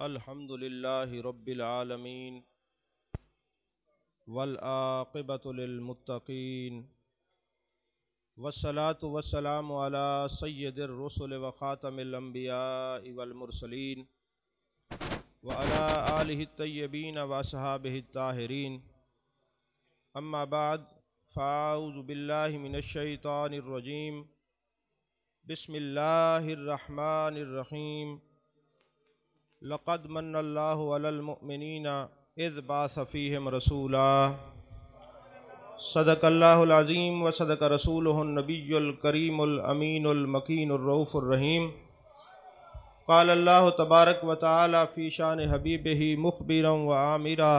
अल्हम्दुलिल्लाहि रब्बिल आलमीन वल आक़िबतु लिल मुत्तक़ीन वस्सलातु वस्सलामु अला सय्यिदिर रुसुल व ख़ातमिल अंबियाइ वल मुरसलीन व अला आलिहि तय्यबीन व अस्हाबिहि ताहिरीन। अम्मा बाद फ़अऊज़ु बिल्लाहि मिनश शैतानिर रजीम। बिस्मिल्लाहिर रहमानिर रहीम। लक़द मन्नल्लाहु अलल मुअमिनीना इज़ बअस फ़ीहिम रसूला। सदक़ल्लाहुल अज़ीम व सदक़ रसूलुहुन नबियुल करीमुल अमीनुल मकीनुर रऊफ़ुर रहीम। क़ाल अल्लाहु तबारक व तआला फ़ी शान हबीबिही मुख़बिरन व आमिरा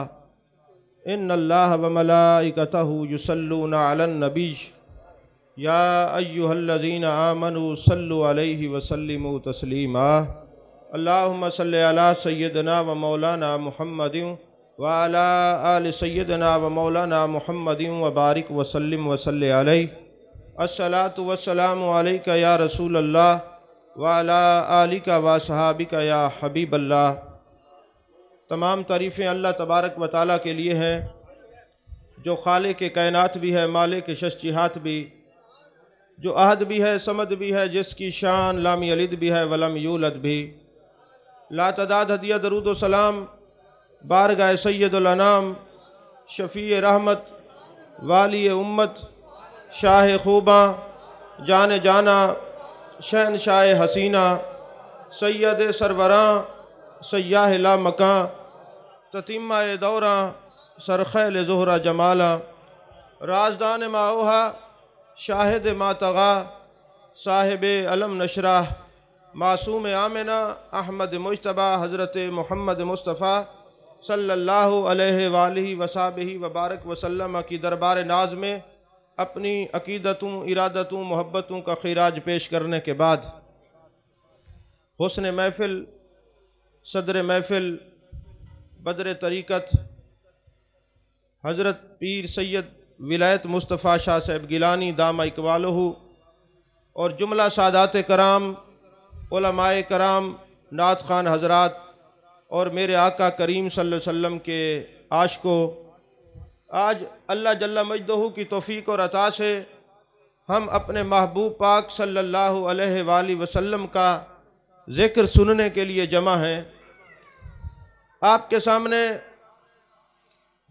इन्नल्लाह व मलाइकतहु युसल्लूना अलन नबी या अय्युहल्लज़ीना आमनू सल्लु अलैहि व सल्लिमू तस्लीमा। अल्लाहुम्मा सल्लि अला सय्यिदना व मौलाना मुहम्मदिन व अला आलि सय्यिदना व मौलाना मुहम्मदिन व बारिक व सल्लिम व सल्लि अलैहि। अस्सलातु वस्सलामु अलैका या रसूल अल्लाह व अला आलिका व सहाबिका या हबीब अल्लाह। तमाम तारीफ़ें अल्लाह तबारक व तआला के लिए हैं जो खालिक के कायनात भी है, मालिक के शश्चिहात भी, जो अहद भी है, समद भी है, जिसकी शान लाम यलिद भी है वलम यूलद भी। ला तदाद हदिया दरूद व सलाम बारगाह सैयदुल अनाम शफ़ी रहमत वाली उम्मत शाह खूबा जान जाना शहनशाह हसीना सैयद सरवरां सयाह ला मकां ततीमा दौरा सरखैल ज़ोहरा जमाला राजदान माओहा शाहिद मातगा साहिब अलम नशराह मासूम आमिना अहमद मुज्तबा हज़रत मोहम्मद मुस्तफ़ा सल्लल्लाहु अलैहि वालिहि वसाबिहि वबारक वसल्लम की दरबार नाज में अपनी अकीदतों, इरादतों, मोहब्बतों का खिराज पेश करने के बाद हुस्न महफिल, सदर महफिल, बदर तरीक़त हज़रत पीर सैयद विलायत मुस्तफ़ा शाह साहब गिलानी दामा इकबालहू और जुमला सादात कराम, उलमाए कराम, नात खान हजरात और मेरे आका करीम सल्लल्लाहु अलैहि वसल्लम के आशिकों, आज अल्लाह जल्ला मजदहू की तौफ़ीक़ और अता से हम अपने महबूब पाक सल्लल्लाहु अलैहि वसल्लम का ज़िक्र सुनने के लिए जमा हैं। आपके सामने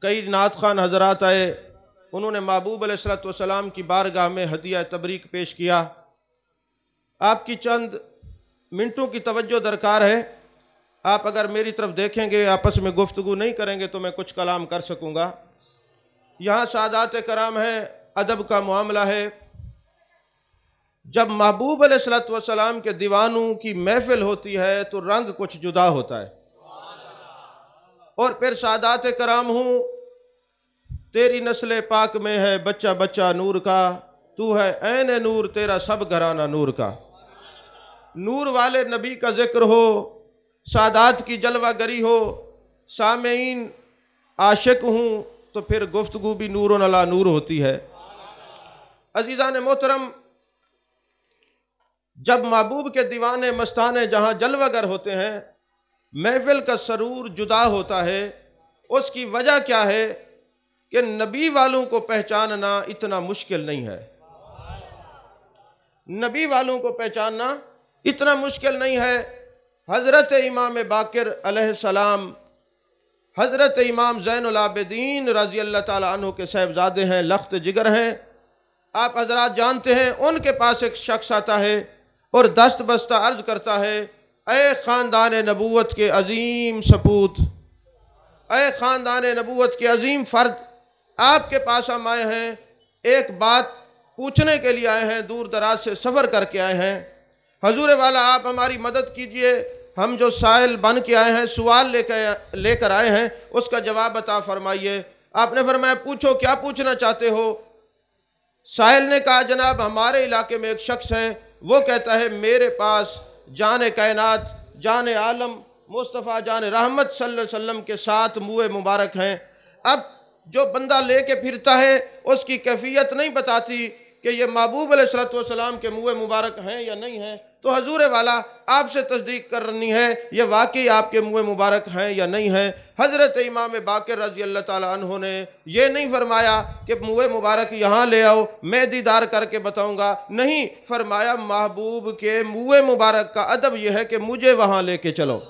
कई नात खान हजरात आए, उन्होंने महबूब अलैहिस्सलातु वस्सलाम की बारगाह में हदिया तबरीक पेश किया। आपकी चंद मिनटों की तवज्जो दरकार है। आप अगर मेरी तरफ देखेंगे, आपस में गुफ्तगू नहीं करेंगे तो मैं कुछ कलाम कर सकूँगा। यहाँ सादात कराम है, अदब का मामला है। जब महबूब अलैहिस्सलातु वस्सलाम के दीवानों की महफिल होती है तो रंग कुछ जुदा होता है। और फिर सादात कराम हूँ, तेरी नस्ल पाक में है बच्चा बच्चा नूर का, तू है ऐन नूर, तेरा सब घराना नूर का। नूर वाले नबी का जिक्र हो, सादात की जलवागरी हो, सामेईन आशिक हूँ तो फिर गुफ्तगू भी नूर अला नूर होती है। अजीज़ान मोहतरम, जब महबूब के दीवाने मस्ताने जहाँ जलवागर होते हैं, महफिल का सरूर जुदा होता है। उसकी वजह क्या है कि नबी वालों को पहचानना इतना मुश्किल नहीं है। नबी वालों को पहचानना इतना मुश्किल नहीं है। हज़रत इमाम बाकिर अलैहिस्सलाम, हज़रत इमाम ज़ैनुल आबिदीन रज़ी अल्लाह ताला अन्हु के साहिबजादे हैं, लख्त जिगर हैं। आप हजरात जानते हैं, उनके पास एक शख्स आता है और दस्त बस्ता अर्ज करता है, ऐ ख़ानदान नबूवत के अजीम सपूत, ऐ ख़ानदान नबूवत के अजीम फ़र्द, आपके पास हम आए हैं, एक बात पूछने के लिए आए हैं, दूर दराज से सफ़र करके आए हैं। हजूर वाला आप हमारी मदद कीजिए, हम जो साइल बन के आए हैं, सवाल लेकर आए हैं, उसका जवाब अता फरमाइए। आपने फरमाया, पूछो, क्या पूछना चाहते हो? साइल ने कहा, जनाब हमारे इलाके में एक शख्स है, वो कहता है मेरे पास जान कायनात, जान आलम मुस्तफ़ा जान रहमत सल्लल्लाहु अलैहि वसल्लम के 7 मुँह मुबारक हैं। अब जो बंदा लेके फिरता है उसकी कैफियत नहीं बताती कि ये महबूब अलैहिस्सलातु वस्सलाम के मुँह मुबारक हैं या नहीं हैं। तो हजूर वाला आपसे तस्दीक करनी है ये वाकई आपके मुँह मुबारक हैं या नहीं है। हज़रत इमाम बाक़िर रज़ी अल्लाह ताला अन्हु ने ये नहीं फरमाया कि मुँह मुबारक यहाँ ले आओ मैं दीदार करके बताऊँगा, नहीं, फरमाया महबूब के मुँह मुबारक का अदब यह है कि मुझे वहाँ लेके चलो,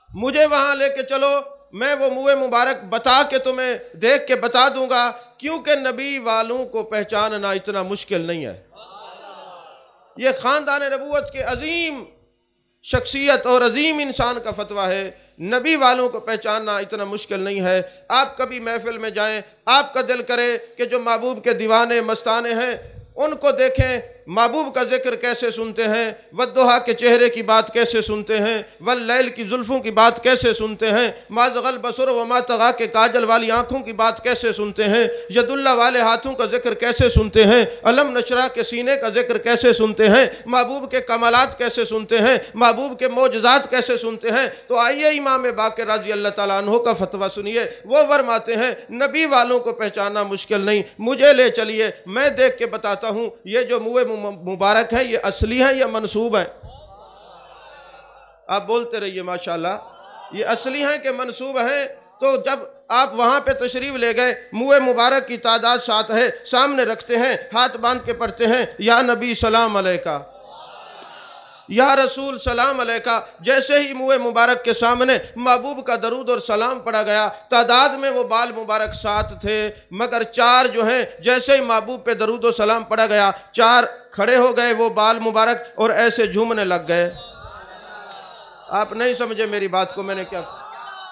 मुझे वहाँ लेके चलो, मैं वो मुँह मुबारक बता के तुम्हें देख के बता दूँगा, क्योंकि नबी वालों को पहचानना इतना मुश्किल नहीं है। ये ख़ानदान नबूवत के अजीम शख्सियत और अजीम इंसान का फतवा है, नबी वालों को पहचानना इतना मुश्किल नहीं है। आप कभी महफिल में जाएं, आपका दिल करे कि जो महबूब के दीवाने मस्ताने हैं उनको देखें, महबूब का जिक्र कैसे सुनते हैं, वद्दुहा के चेहरे की बात कैसे सुनते हैं, वल्लैल की जुल्फ़ों की बात कैसे सुनते हैं, माज़गल बसर व मा तग़ा के काजल वाली आँखों की बात कैसे सुनते हैं, यदुल्ला वाले हाथों का जिक्र कैसे सुनते हैं, अलम नशरा के सीने का जिक्र कैसे सुनते हैं, महबूब के कमालात कैसे सुनते हैं, महबूब के मोजज़ात कैसे सुनते हैं। तो आइए इमाम बाक़िर रज़ी अल्लाह ताला अन्हु का फतवा सुनिए। वो फरमाते हैं नबी वालों को पहचानना मुश्किल नहीं, मुझे ले चलिए, मैं देख के बताता हूँ ये जो मुँह मुबारक है ये असली है या मनसूब है। आप बोलते रहिए माशाल्लाह, ये असली हैं कि मनसूब हैं। तो जब आप वहाँ पे तशरीफ़ ले गए, मुँह मुबारक की तादाद 7 है, सामने रखते हैं, हाथ बांध के पढ़ते हैं या नबी सलाम अलैका, या रसूल सलाम अलैका। जैसे ही मुँह मुबारक के सामने महबूब का दरूद और सलाम पढ़ा गया, तादाद में वो बाल मुबारक 7 थे, मगर 4 जो हैं जैसे ही महबूब पे दरूद और सलाम पढ़ा गया 4 खड़े हो गए वो बाल मुबारक और ऐसे झूमने लग गए। आप नहीं समझे मेरी बात को, मैंने क्या,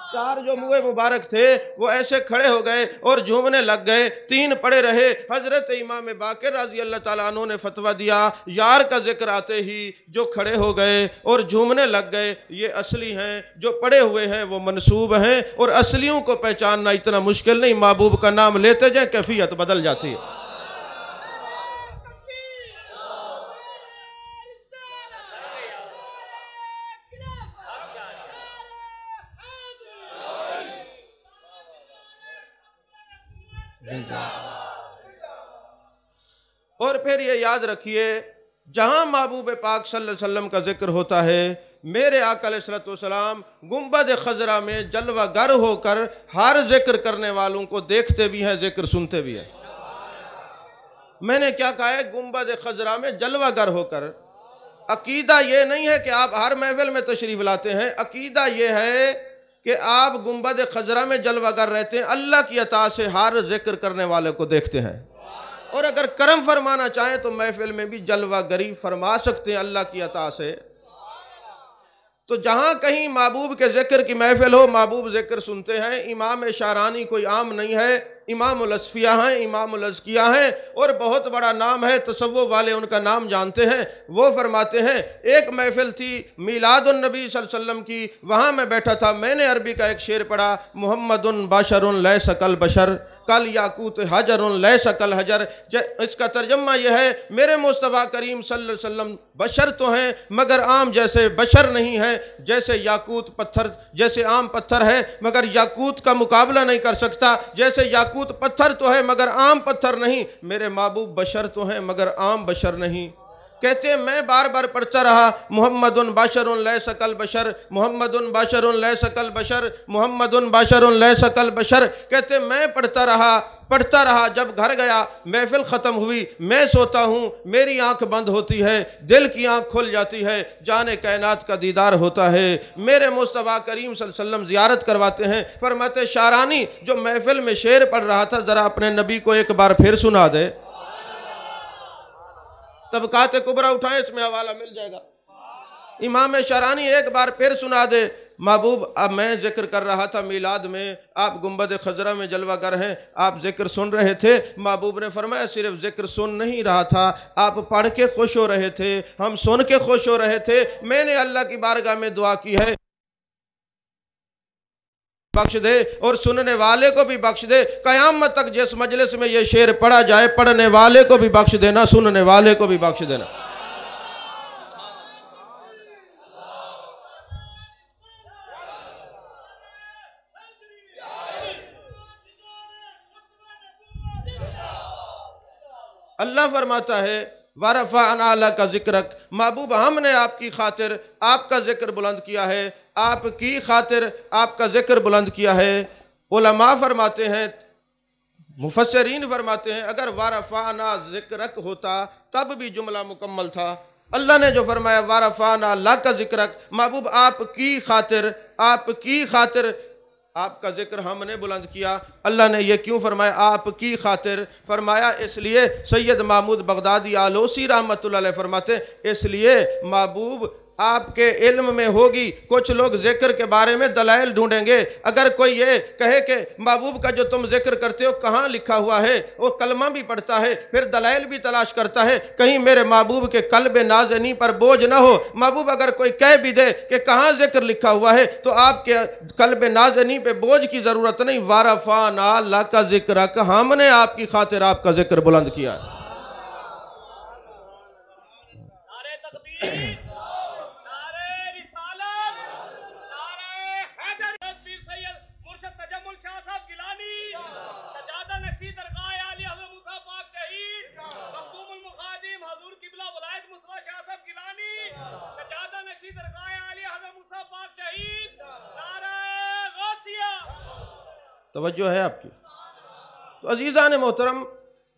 4 जो मुँह मुबारक थे वो ऐसे खड़े हो गए और झूमने लग गए, 3 पड़े रहे। हज़रत इमाम बाक़िर रज़ी अल्लाह ताला अन्हु ने फतवा दिया, यार का जिक्र आते ही जो खड़े हो गए और झूमने लग गए ये असली हैं, जो पड़े हुए हैं वो मनसूब हैं। और असलियों को पहचानना इतना मुश्किल नहीं, महबूब का नाम लेते जाए कैफियत बदल जाती है। और फिर ये याद रखिए, जहां महबूब पाक सल्लल्लाहु अलैहि वसल्लम का जिक्र होता है, मेरे आका अलैहिस्सलातु वस्सलाम गुंबद खजरा में जलवागर होकर हर जिक्र करने वालों को देखते भी हैं, जिक्र सुनते भी हैं। मैंने क्या कहा है, गुंबद खजरा में जलवागर होकर। अकीदा ये नहीं है कि आप हर महफिल में तशरीफ लाते हैं, अकीदा ये है कि आप गुंबद खजरा में जलवागर रहते हैं, अल्लाह की अता से हर जिक्र करने वाले को देखते हैं। और अगर करम फरमाना चाहें तो महफिल में भी जलवागरी फरमा सकते हैं अल्लाह की अता से। तो जहाँ कहीं महबूब के जिक्र की महफिल हो, महबूब जिक्र सुनते हैं। इमाम शारानी कोई आम नहीं है, इमामुल अस्फिया हैं, इमामुल अज़किया हैं, और बहुत बड़ा नाम है, तसव्वुफ़ वाले उनका नाम जानते हैं। वो फरमाते हैं एक महफिल थी मीलादुन नबी सल्लल्लाहु अलैहि वसल्लम की, वहाँ मैं बैठा था, मैंने अरबी का एक शेर पढ़ा, मुहम्मदुन बशरुन लैसा कल बशर कल याकूत हजरुन लैसा कल हजर। इसका तर्जमा यह है, मेरे मुस्तफ़ा करीम सल्लल्लाहु अलैहि वसल्लम बशर तो हैं मगर आम जैसे बशर नहीं है, जैसे याकूत पत्थर, जैसे आम पत्थर है मगर याकूत का मुकाबला नहीं कर सकता, जैसे याकूत पत्थर तो है मगर आम पत्थर नहीं, मेरे महबूब बशर तो हैं मगर आम बशर नहीं। कहते हैं मैं बार बार पढ़ता रहा, मुहम्मदुन बशरुन लैसा कल बशर, मुहम्मदुन बशरुन लैसा कल बशर, मुहम्मदुन बशरुन लैसा कल बशर। कहते मैं पढ़ता रहा, जब घर गया महफिल ख़त्म हुई, मैं सोता हूँ, मेरी आंख बंद होती है, दिल की आंख खुल जाती है, जाने कायनात का दीदार होता है। मेरे मुस्तफ़ा करीम सल्लल्लाहु अलैहि वसल्लम ज़ियारत करवाते हैं। फरमाते शारानी जो महफिल में शेर पढ़ रहा था, ज़रा अपने नबी को एक बार फिर सुना दे। तबकात कुबरा उठाएं, इसमें हवाला मिल जाएगा। इमाम शारानी एक बार फिर सुना दे, महबूब अब मैं जिक्र कर रहा था मीलाद में, आप गुंबद खजरा में जलवागर हैं, आप जिक्र सुन रहे थे। महबूब ने फरमाया सिर्फ जिक्र सुन नहीं रहा था, आप पढ़ के खुश हो रहे थे, हम सुन के खुश हो रहे थे। मैंने अल्लाह की बारगाह में दुआ की है बख्श दे और सुनने वाले को भी बख्श दे। कयामत तक जिस मजलिस में ये शेर पढ़ा जाए, पढ़ने वाले को भी बख्श देना, सुनने वाले को भी बख्श देना। अल्लाह फरमाता है वरफ़अना लका ज़िक्रक, महबूब हमने आपकी खातिर आपका ज़िक्र बुलंद किया है, आपकी खातिर आपका ज़िक्र बुलंद किया है। उलमा फरमाते हैं, मुफस्सिरीन फरमाते हैं, अगर वरफ़अना ज़िक्रक होता तब भी जुमला मुकम्मल था। अल्लाह ने जो फरमाया वरफ़अना लका ज़िक्रक, महबूब आपकी खातिर आपका ज़िक्र हमने बुलंद किया। अल्लाह ने यह क्यों फरमाया आपकी खातिर? फरमाया इसलिए, सैयद महमूद बगदादी आलोसी रहमतुल्लाह अलैह फरमाते, इसलिए महबूब आपके इल्म में होगी। कुछ लोग ज़िक्र के बारे में दलाइल ढूंढेंगे। अगर कोई ये कहे कि महबूब का जो तुम ज़िक्र करते हो कहाँ लिखा हुआ है, वो कलमा भी पढ़ता है, फिर दलाइल भी तलाश करता है, कहीं मेरे महबूब के कल्ब नाज़नी पर बोझ ना हो। महबूब अगर कोई कह भी दे कि कहाँ ज़िक्र लिखा हुआ है, तो आपके कल्ब नाज़नी पे बोझ की ज़रूरत नहीं। वरफ़अना लका ज़िक्रक, हमने आपकी खातिर आपका ज़िक्र बुलंद किया। तवज्जो है आपकी? तो अजीज़ान मोहतरम,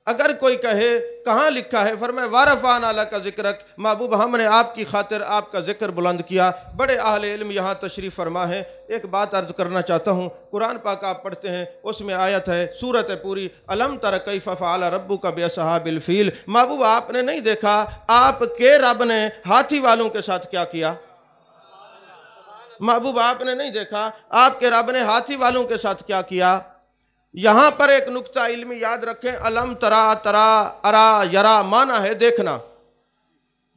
अगर कोई कहे कहाँ लिखा है, फरमाया वरफ़अना लका ज़िक्रक, महबूब हमने आपकी खातिर आपका ज़िक्र बुलंद किया। बड़े अहले इल्म यहाँ तशरीफ़ फरमा है। एक बात अर्ज़ करना चाहता हूँ, कुरान पाक आप पढ़ते हैं, उसमें आयत है, सूरत है पूरी, अलम तर कैफ़ फ़अल रब्बुका बिअस्हाबिल फ़ील। महबूब आपने नहीं देखा आपके रब ने हाथी वालों के साथ क्या किया? महबूब आपने नहीं देखा आपके रब ने हाथी वालों के साथ क्या किया? यहां पर एक नुक्ता इल्मी याद रखें, अलम तरा, तरा, अरा, यरा माना है देखना।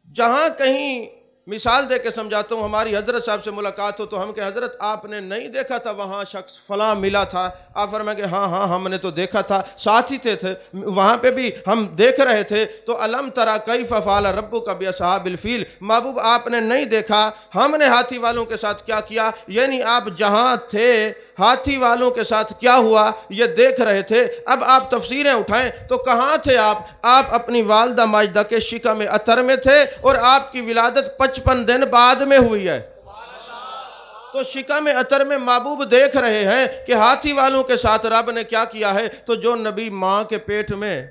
जहां कहीं मिसाल दे के समझाता हूँ, हमारी हजरत साहब से मुलाकात हो तो हम कहे हजरत आपने नहीं देखा था वहाँ शख्स फलां मिला था? आप फरमाएं कि हाँ हमने तो देखा था, साथ ही थे वहाँ पे भी हम देख रहे थे। तो अलम तरा कैफ़ फ़अल रब्बुका बिअस्हाबिल फ़ील, महबूब आपने नहीं देखा हमने हाथी वालों के साथ क्या किया? यानी आप जहाँ थे हाथी वालों के साथ क्या हुआ ये देख रहे थे। अब आप तफसीरें उठाएं तो कहाँ थे आप अपनी वालदा माजिदा के शिका में अतर में थे और आपकी विलादत 55 दिन बाद में हुई है। तो शिका में अतर में महबूब देख रहे हैं कि हाथी वालों के साथ रब ने क्या किया है। तो जो नबी माँ के पेट में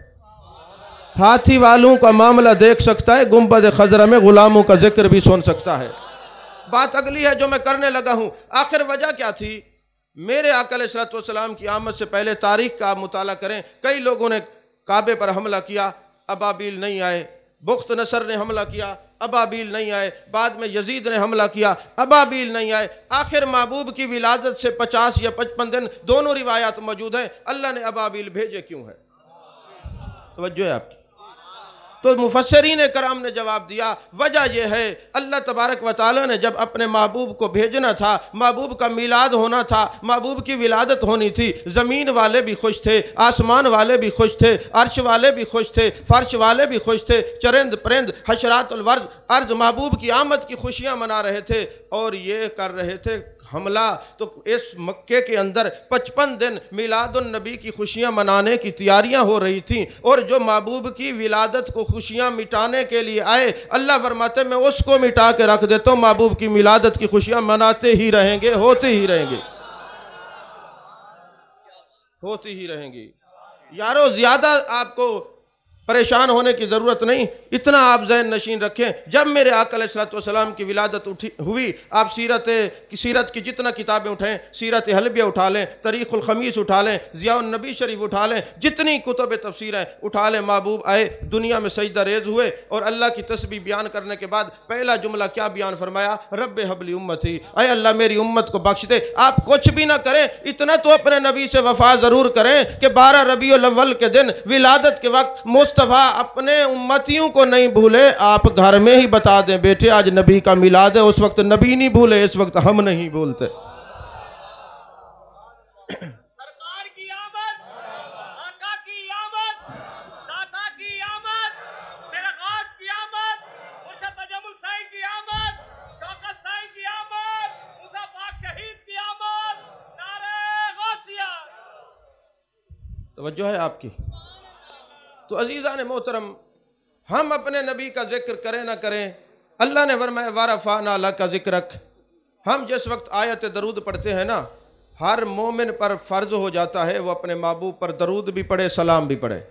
हाथी वालों का मामला देख सकता है, गुंबद खजरा में गुलामों का जिक्र भी सुन सकता है। बात अगली है जो मैं करने लगा हूँ। आखिर वजह क्या थी? मेरे आका अलैहिस्सलातु वस्सलाम की आमद से पहले तारीख का आप मुताला करें, कई लोगों ने काबे पर हमला किया, अबाबील नहीं आए। बुख्त नसर ने हमला किया, अबाबील नहीं आए। बाद में यजीद ने हमला किया, अबाबील नहीं आए। आखिर महबूब की विलादत से 50 या 55 दिन दोनों रिवायात मौजूद हैं, अल्लाह ने अबाबील भेजे क्यों है? तवज्जो है आपकी? तो मुफस्सिरीन कराम ने जवाब दिया, वजह यह है अल्लाह तबारक व तआला ने जब अपने महबूब को भेजना था, महबूब का मिलाद होना था, महबूब की विलादत होनी थी, ज़मीन वाले भी खुश थे, आसमान वाले भी खुश थे, अर्श वाले भी खुश थे, फर्श वाले भी खुश थे, चरिंद परिंद हशरातुल वर्ज अर्ज महबूब की आमद की खुशियाँ मना रहे थे और ये कर रहे थे हमला। तो इस मक्के के अंदर 55 दिन मिलादुन नबी की खुशियां मनाने की तैयारियां हो रही थीं और जो महबूब की विलादत को खुशियां मिटाने के लिए आए, अल्लाह फरमाते मैं उसको मिटा के रख देता हूं, महबूब की मिलादत की खुशियां मनाते ही रहेंगे, होते ही रहेंगे, होती ही रहेंगी। यारो ज्यादा आपको परेशान होने की ज़रूरत नहीं, इतना आप ज़हन नशीन रखें। जब मेरे आका अलैहिस्सलातु वस्सलाम की विलादत हुई, आप सीरत की जितना किताबें उठाएं, सीरत हलबिया उठा लें, तारीख़ुल ख़मीस उठा लें, ज़ियाउन नबी शरीफ उठा लें, जितनी कुतुब तफसीरें उठा लें, महबूब आए दुनिया में सजदा रेज़ हुए और अल्लाह की तस्बीह बयान करने के बाद पहला जुमला क्या बयान फरमाया? रब्बे हबली उम्मती, अय अल्लाह मेरी उम्मत को बख्श दे। आप कुछ भी ना करें, इतना तो अपने नबी से वफ़ा ज़रूर करें कि 12 रबीउल अव्वल के दिन विलादत के वक्त मुस्तफा अपने उम्मतियों को नहीं भूले। आप घर में ही बता दें बेटे आज नबी का मिलाद है, उस वक्त नबी नहीं भूले, इस वक्त हम नहीं भूलते। सरकार की आमद, आका की आमद, दाता की आमद, मेरे गाज़ की आमद, मुर्शद तजमुल साईं की आमद, शौकत साईं की आमद, मूसा पाक शहीद की आमद, नारे गौसिया। तवज्जो है आपकी? तो अजीज़ान मोहतरम, हम अपने नबी का जिक्र करें ना करें, अल्लाह ने फरमाया वरफ़अना लका ज़िक्रक। हम जिस वक्त आयत दरूद पढ़ते हैं ना, हर मोमिन पर फ़र्ज हो जाता है वो अपने महबूब पर दरूद भी पढ़े, सलाम भी पढ़े।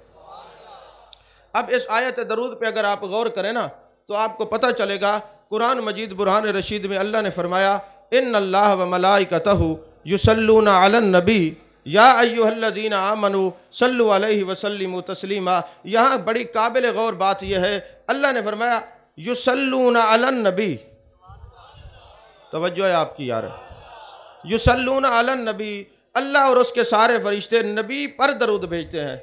अब इस आयत दरूद पे अगर आप गौर करें ना तो आपको पता चलेगा, कुरान मजीद बुरहान रशीद में अल्लाह ने फरमाया इन्नल्लाह व मलाइकतहु युसल्लूना अलन नबी या अय्युहल्लज़ीना आमनू सल्लु अलैहि व सल्लिमू तस्लीमा। यहाँ बड़ी काबिल गौर बात यह है, अल्लाह ने फरमाया युसल्लूना अलन नबी। तवज्जो है आपकी यार, युसल्लूना अलन नबी, अल्लाह और उसके सारे फरिश्ते नबी पर दरूद भेजते हैं।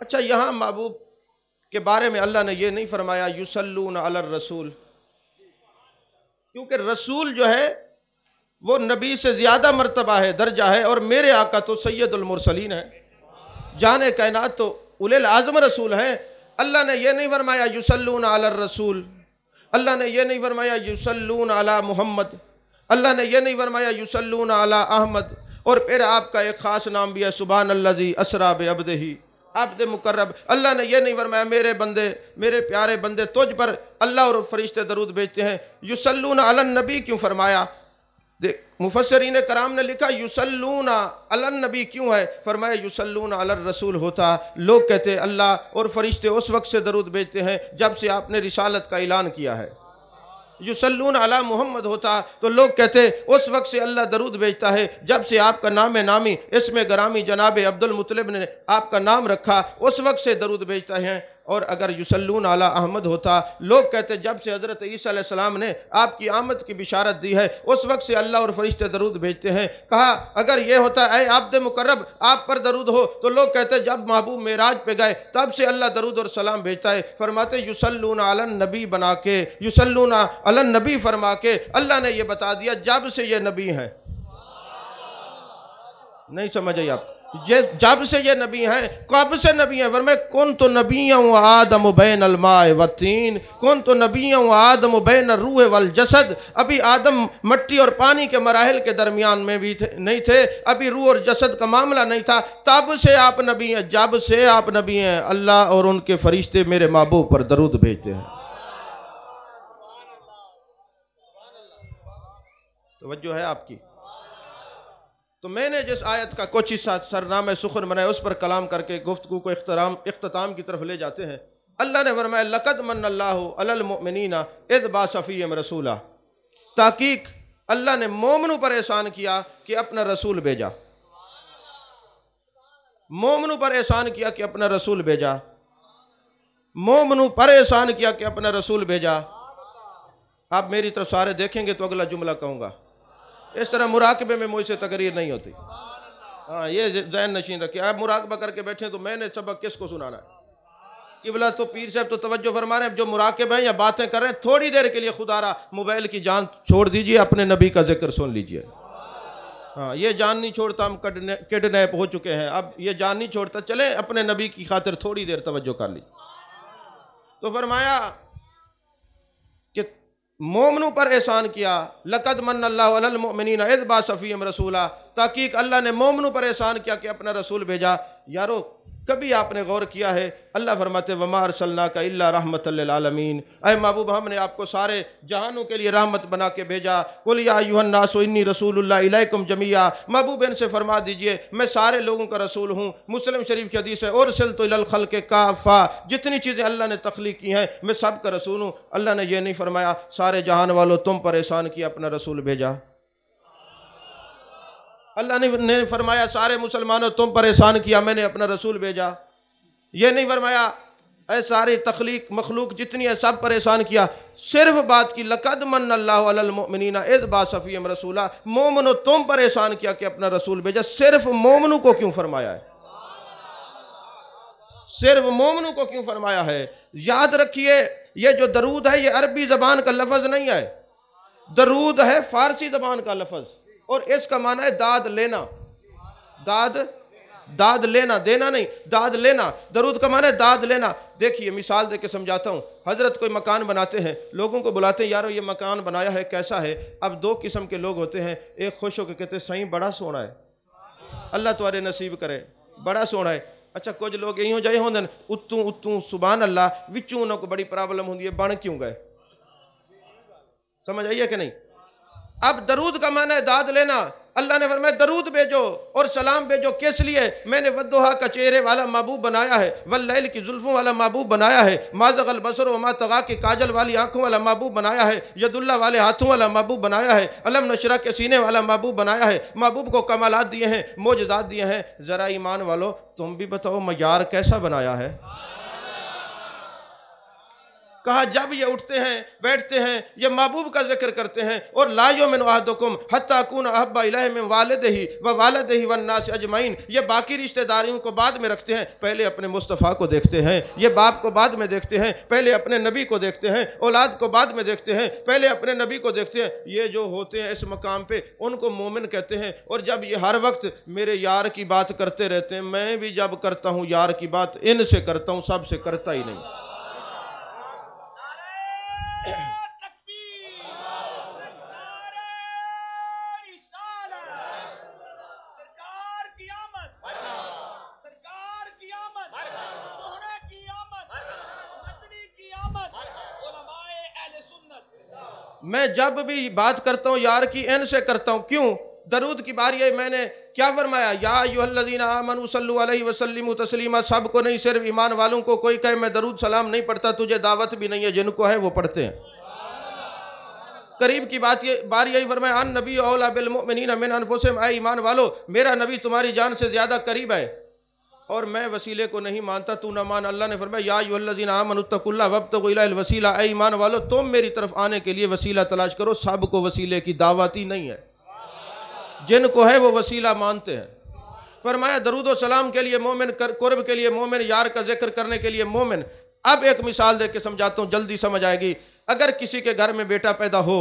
अच्छा, यहाँ महबूब के बारे में अल्लाह ने यह नहीं फरमाया युसल्लूना अलर रसूल, क्योंकि रसूल जो है वो नबी से ज़्यादा मर्तबा है, दर्जा है, और मेरे आका तो सैयदुल मुरसलीन है, जाने कायनात तो उलिल आज़म रसूल हैं। अल्लाह ने यह नहीं फरमाया युसल्लूना अलर रसूल, अल्लाह ने यह नहीं फरमाया युसल्लूना अला मुहम्मद, अल्लाह ने यह नहीं फरमाया युसल्लूना अला अहमद। और फिर आपका एक ख़ास नाम भी है सुब्हानल्लज़ी असरा बिअब्दिही अब्द मुकर्रब। अल्लाह ने यह नहीं फरमाया मेरे बंदे, मेरे प्यारे बंदे, तुझ पर अल्लाह और फरिश्ते दरूद भेजते हैं। युसल्लूना अलन नबी क्यों फरमाया? देख, मुफस्सिरीन कराम ने लिखा युसल्लूना अलन नबी क्यों है, फरमाया युसल्लूना अलर रसूल होता। लोग कहते हैं अल्लाह और फरिश्ते उस वक्त से दरूद भेजते हैं जब से आपने रिसालत का ऐलान किया है। युसल्लूना अला मुहम्मद होता तो लोग कहते उस वक्त से अल्लाह दरूद भेजता है जब से आपका नाम नामी इसमें गरामी जनाब अब्दुल मुतलिब ने आपका नाम रखा, उस वक्त से दरूद भेजता है। और अगर युसल्लूना अला अहमद होता, लोग कहते जब से हज़रत ईसा अलैहिस्सलाम ने आपकी आमद की बिशारत दी है उस वक्त से अल्लाह और फरिश्ते दरूद भेजते हैं। कहा अगर ये होता है अब्द मुकर्रब आप पर दरूद हो, तो लोग कहते जब महबूब मेराज पे गए तब से अल्लाह दरूद और सलाम भेजता है। फरमाते युसल्लूना अलन नबी बना के, युसल्लूना अलन नबी फरमा के अल्लाह ने यह बता दिया जब से ये नबी हैं। नहीं समझ आई आप? जब से ये नबी हैं, कब से नबी हैं? वरमे कौन तो नबीयों आदम बैन अलमाए वतीन, कौन तो नबीयों आदम बैन रूह वल जसद। अभी आदम मट्टी और पानी के मराहिल के दरमियान में भी नहीं थे, अभी रूह और जसद का मामला नहीं था, तब से आप नबी हैं। जब से आप नबी हैं अल्लाह और उनके फरिश्ते मेरे महबूब पर दरूद भेजते हैं। तवज्जो है आपकी? तो मैंने जिस आयत का कुछ हिस्सा सरनामे सुखन बनाया उस पर कलाम करके गुफ्तगू को इख्तिताम की तरफ ले जाते हैं। अल्लाह ने फरमाया लक़द मन्नल्लाहु अलल मुमिनीना इज़ बअसा फ़ीहिम रसूला। ताकीक अल्लाह ने मोमिनों पर एहसान किया कि अपना रसूल भेजा, मोमिनों पर एहसान किया कि अपना रसूल भेजा, मोमिनों पर एहसान किया कि अपना रसूल भेजा। आप मेरी तरफ सारे देखेंगे तो अगला जुमला कहूँगा। इस तरह मुराकबे में मुझसे तकरीर नहीं होती। हाँ, ये ज़हन नशीन रखिए। आप मुराकबा करके बैठे तो मैंने सबक किसको सुनाना है? किबला तो पीर साहब तो तवज्जो फरमा रहे हैं, जो मुराकबे हैं या बातें कर रहे हैं थोड़ी देर के लिए खुदारा मोबाइल की जान छोड़ दीजिए, अपने नबी का जिक्र सुन लीजिए। हाँ, ये जान नहीं छोड़ता, हम किडनैप हो चुके हैं, अब ये जान नहीं छोड़ता, चले अपने नबी की खातिर थोड़ी देर तवज्जो कर ली। तो फरमाया कि मोमिनों पर एहसान किया, लक़द मन्नल्लाहु अलल मुमिनीना इज़ बअसा फ़ीहिम रसूला। ताकीक अल्लाह ने मोमिनों पर एहसान किया कि अपना रसूल भेजा। यारो कभी आपने गौर किया है? अल्लाह फरमाते वमा अरसलनाका इल्ला रहमतल लिल आलमीन। ऐ महबूब हमने आपको सारे जहानों के लिए रहमत बना के भेजा। कुल या अय्युहन नासु इन्नी रसूलुल्लाह इलैकुम जमीआ। महबूब इनसे फरमा दीजिए मैं सारे लोगों का रसूल हूँ। मुस्लिम शरीफ की हदीस है और सिलतु इलल खल्क़ि काफ़ा, जितनी चीज़ें अल्लाह ने तख्लीक की हैं मैं सब का रसूल हूँ। अल्लाह ने यह नहीं फरमाया सारे जहान वालों तुम पर एहसान किया अपना रसूल भेजा। अल्लाह ने फरमाया सारे मुसलमानों तुम पर एहसान किया मैंने अपना रसूल भेजा। ये नहीं फरमाया ऐ सारी तख्लीक मखलूक जितनी है सब पर एहसान किया। सिर्फ बात की लक़द मन्नल्लाहु अलल मुमिनीना इज़ बअसा फ़ीहिम रसूला। मोमिनो तुम पर एहसान किया कि अपना रसूल भेजा। सिर्फ मोमिनों को क्यों फरमाया है? सिर्फ मोमिनों को क्यों फरमाया है? याद रखिए ये जो दरूद है ये अरबी ज़बान का लफ्ज़ नहीं है, दरूद है फारसी ज़बान का लफ्ज़ और इसका माना है दाद लेना। दाद लेना, देना नहीं, दाद लेना। दरूद का माना है दाद लेना। देखिए मिसाल दे के समझाता हूँ। हजरत कोई मकान बनाते हैं, लोगों को बुलाते हैं यारो ये मकान बनाया है कैसा है। अब दो किस्म के लोग होते हैं, एक खुश होकर कहते हैं सही बड़ा सोना है, अल्लाह तुम्हारे नसीब करे, बड़ा सोना है। अच्छा कुछ लोग यही हो जाए होंगे उत्तू उत्तू सुभान अल्लाह विचों उन्होंने बड़ी प्रॉब्लम होती है, बन क्यों गए? समझ आइए कि नहीं? अब दरूद का माना है दाद लेना। अल्लाह ने फरमाया दरूद भेजो और सलाम भेजो, किस लिए? मैंने वद्दुहा का चेहरे वाला महबूब बनाया है, वल्लैल की जुल्फों वाला महबूब बनाया है, माज़गल बसर व मा तग़ा की काजल वाली आंखों वाला महबूब बनाया है, यदुल्ला वाले हाथों वाला महबूब बनाया है, अलम नशरा के सीने वाला महबूब बनाया है। महबूब को कमालात दिए हैं, मोजज़ात दिए हैं। ज़रा ईमान वालो तुम भी बताओ मयार कैसा बनाया है? कहा जब ये उठते हैं बैठते हैं ये महबूब का जिक्र करते हैं और ला युमिनु अहदुकुम हत्ता अकूना अहब्बा इलैहि मिन वालिदिही व वालिदिही वन नास अजमईन। ये बाकी रिश्तेदारियों को बाद में रखते हैं, पहले अपने मुस्तफ़ा को देखते हैं। ये बाप को बाद में देखते हैं, पहले अपने नबी को देखते हैं। औलाद को बाद में देखते हैं, पहले अपने नबी को देखते हैं। ये जो होते हैं इस मकाम पे उनको मोमिन कहते हैं। और जब ये हर वक्त मेरे यार की बात करते रहते हैं, मैं भी जब करता हूँ यार की बात इनसे करता हूँ, सबसे करता ही नहीं। मैं जब भी बात करता हूँ यार की एन से करता हूँ। क्यों? दरूद की बारी है। मैंने क्या फरमाया? या अय्युहल्लज़ीना आमनू सल्लु अलैहि वसल्लिमू तस्लीमा। सबको नहीं, सिर्फ ईमान वालों को। कोई कहे मैं दरूद सलाम नहीं पढ़ता, तुझे दावत भी नहीं है। जिनको है वो पढ़ते हैं। करीब की बात ये बारी यही फरमाया अन नबी औला बिल मुमिनीना मिन अनफुसिहिम। ऐ ईमान वालो मेरा नबी तुम्हारी जान से ज़्यादा करीब है और मैं वसीले को नहीं मानता, तू न मान। अल्लाह ने फरमाया या अय्युहल्लज़ीना आमनू तक़ुल्लाह वब्तगू इलैहिल वसीला। ऐ ईमान वालो तुम मेरी तरफ आने के लिए वसीला तलाश करो। सबको वसीले की दावत ही नहीं है, जिनको है वो वसीला मानते हैं। फरमाया दरूद व सलाम के लिए मोमिन, कुर्ब के लिए मोमिन, यार का जिक्र करने के लिए मोमिन। अब एक मिसाल दे के समझाता हूँ, जल्दी समझ आएगी। अगर किसी के घर में बेटा पैदा हो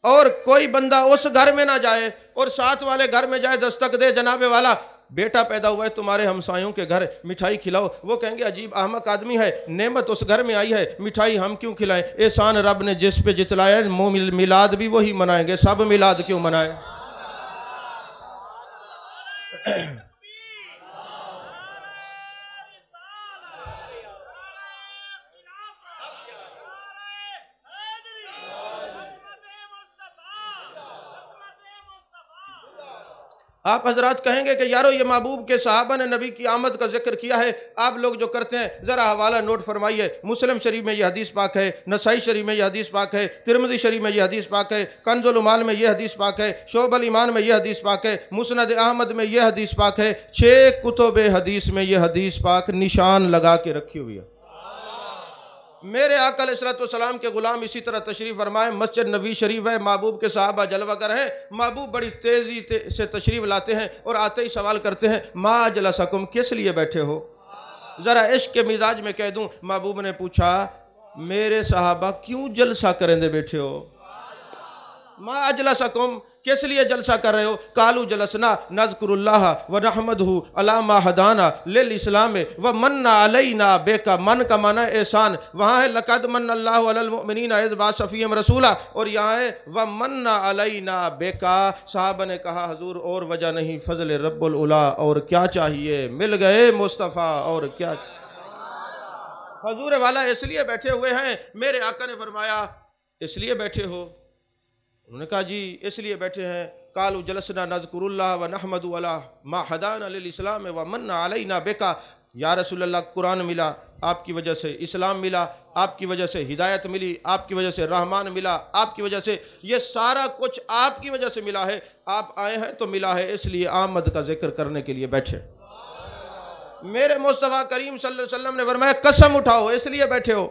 और कोई बंदा उस घर में ना जाए और साथ वाले घर में जाए, दस्तक दे, जनाबे वाला बेटा पैदा हुआ है तुम्हारे हमसायों के घर, मिठाई खिलाओ। वो कहेंगे अजीब अहमक आदमी है, नेमत उस घर में आई है, मिठाई हम क्यों खिलाएं? एहसान रब ने जिस पे जितलाया, मिलाद भी वही मनाएंगे। सब मिलाद क्यों मनाए? आप हजरात कहेंगे कि यारो ये महबूब के सहाबा ने नबी की आमद का जिक्र किया है, आप लोग जो करते हैं ज़रा हवाला नोट फरमाइए। मुस्लिम शरीफ में ये हदीस पाक है, नसाई शरीफ में ये हदीस पाक है, तिरमिज़ी शरीफ में ये हदीस पाक है, कंजुल उमाल में ये हदीस पाक है, शोबल ईमान में ये हदीस पाक है, मुस्नद अहमद में ये हदीस पाक है। 6 कुतुब हदीस में ये हदीस पाक निशान लगा के रखी हुई है। मेरे आका अलैहिस्सलाम के गुलाम इसी तरह तशरीफ़ फरमाए। मस्जिद नबी शरीफ है, महबूब के सहाबा जलवागर हैं। महबूब बड़ी तेज़ी से तशरीफ़ लाते हैं और आते ही सवाल करते हैं मा जलसकुम, किस लिए बैठे हो? ज़रा इश्क के मिजाज में कह दूँ, महबूब ने पूछा मेरे सहाबा क्यों जलसा करेंदे बैठे हो? मा जलसकुम, किस लिए जलसा कर रहे हो? कालू जलसना नज़कुरुल्लाह व रहमदहू अला मा हदाना लिल इस्लाम व मन्ना अलैना बेका। मन का माना एहसान। वहाँ है लक़द मन्नल्लाहु अलल मुमिनीना इज़ बअसा फ़ीहिम रसूला, और यहाँ है व मन्ना अलैना बेका। साहबा ने कहा हुजूर और वजह नहीं, फ़ज़ल रब्बुल उला, और क्या चाहिए? मिल गए मुस्तफ़ा, और क्या? हुजूर वाला इसलिए बैठे हुए हैं। मेरे आका ने फरमाया इसलिए बैठे हो? उन्होंने कहा जी इसलिए बैठे हैं। कालू जलसना नज़कुरुल्लाह व नहमदु अला मा हदाना लिल इस्लाम व मन्ना अलैना बेका। या रसूलल्लाह कुरान मिला आपकी वजह से, इस्लाम मिला आपकी वजह से, हिदायत मिली आपकी वजह से, रहमान मिला आपकी वजह से, ये सारा कुछ आपकी वजह से मिला है। आप आए हैं तो मिला है, इसलिए आमद का जिक्र करने के लिए बैठे। मेरे मुस्तफ़ा करीम सल्लल्लाहु अलैहि वसल्लम ने फरमाया कसम उठाओ, इसलिए बैठे हो।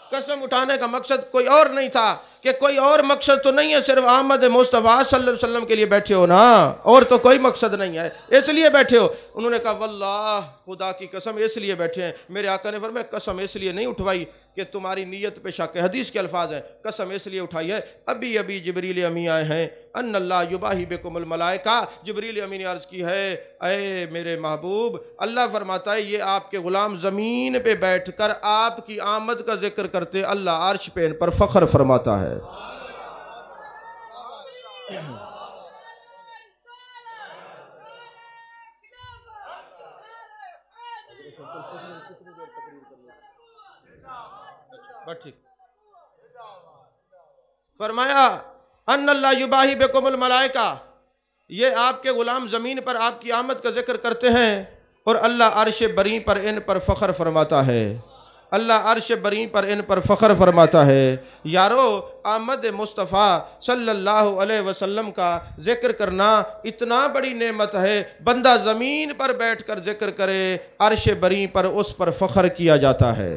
कसम उठाने का मकसद कोई और नहीं था कि कोई और मकसद तो नहीं है, सिर्फ अहमद मुस्तफ़ा सल्लल्लाहु अलैहि वसल्लम के लिए बैठे हो ना, और तो कोई मकसद नहीं है, इसलिए बैठे हो। उन्होंने कहा वल्लाह खुदा की कसम इसलिए बैठे हैं। मेरे आका ने फरमाया कसम इसलिए नहीं उठवाई कि तुम्हारी नीयत पे शक है। हदीस के अल्फाज हैं, कसम इसलिए उठाई है अभी अभी जिब्रील अमी आए हैं, अन्नल्लाह युबाही बिकुमुल मलाइका। जिब्रील अमी ने अर्ज़ की है ऐ मेरे महबूब, अल्लाह फरमाता है ये आपके ग़ुलाम ज़मीन पे बैठकर आपकी आमद का जिक्र करते अल्लाह अर्श पे इन पर फ़ख्र फरमाता है। बस ठीक। फरमाया अन्नल्लाह युबाही बिकुमुल मलाइका, ये आपके गुलाम ज़मीन पर आपकी आमद का जिक्र करते हैं और अल्लाह अर्श बरी पर इन पर फ़ख्र फरमाता है। अल्लाह अर्श बरी पर इन पर फ़ख्र फरमाता है। यारो, आमद मुस्तफ़ा सल्लल्लाहु अलैहि वसल्लम का जिक्र करना इतना बड़ी नेमत है, बंदा ज़मीन पर बैठ कर जिक्र करे, अर्श बरी पर उस पर फ़ख्र किया जाता है।